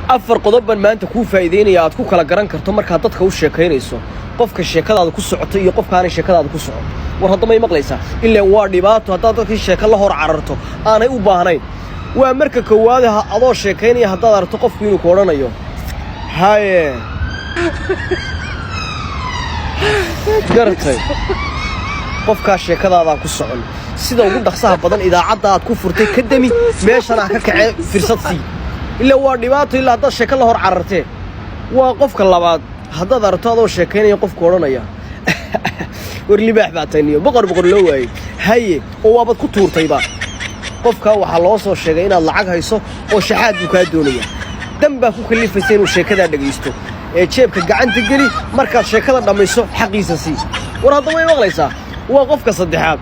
afar qodob baan maanta ku faa'iideynaya aad ku kala garan karto marka dadka u sheekaynayso qofka sheekadaada ku socoto iyo qofka aan sheekadaada ku socon war hadda ma maqlaysaa ilaa waa dhibaato hadda dadkii sheeka la hor cararto aanay u baahnayn waa marka koowaad adoo sheekaynaya haddaad aragto qofku inuu ku oranayo haye gartay qofka sheekadaada ku socon sida ugu dhaqsaha badan idaacadda aad ku furtay ka dami meeshana ka kacay fursad si ilaa waa dhibaato ilaa hadda sheeka la hor carartay waa qofka labaad haddaad aragto adoo sheekaynaya qofku oranaya war libaax baa tayniyo boqor loo waayay haye oo waabad ku tuurtayba qofka waxa loo soo sheegay inaad lacag hayso oo shaxaad uu ka doonaya damba ku kalifaysay inuu sheekada dhageysto ee jeebka gacanta gali markaad sheekada dhamayso xaqiisa si war hadda way maqlaysaa waa qofka saddexaad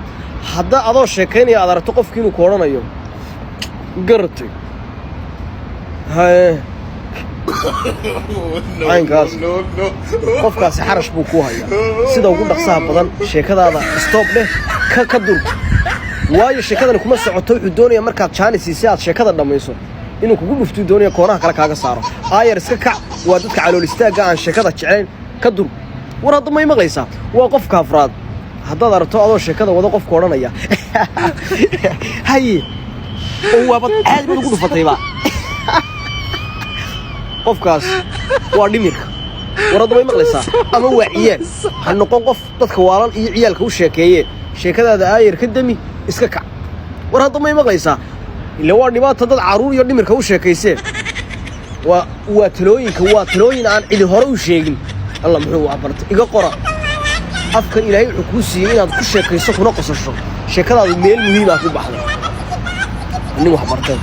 hadda adoo sheekaynaya aad aragto qofkii inuu ku oranayo gartay haye aynkaas qofkaasi xarash buu ku hayaa sida ugu dhaqsaha badan sheekadaada stop dheh ka dur waayo sheekadani kuma socoto wuxuu doonayaa markaad jaanisi si aad sheekada dhamayso inuu kugu dhufto doonayaa koonaha kale kaaga saaro aayar iska kac waa dadka calool istaaga aan sheekada jecelayn ka dur war hadda ma maqlaysaa waa qofka afraad haddaad aragto adoo sheekada wada qofka odhanaya haye oo waabad aad baad ugu dhufatayba qofkaas waa dhimirka war hadda ma maqlaysaa ama waa ciyaal ha noqon qof dadka waalan iyo ciyaalka u sheekeeye sheekadaada aayar ka dami iska kac war hadda ma maqlaysaa ilaa waa dhibaato dad caruur iyo dhimirka u sheekayseen waa talooyin aan cidi hore u sheegin alla muxuu bartay iga qora afkan ilaahay wuxuu kuu siiyey inaad ku sheekayso kuna qosasho sheekadaadu meel muhiim ah ku baxdo nin wax bartay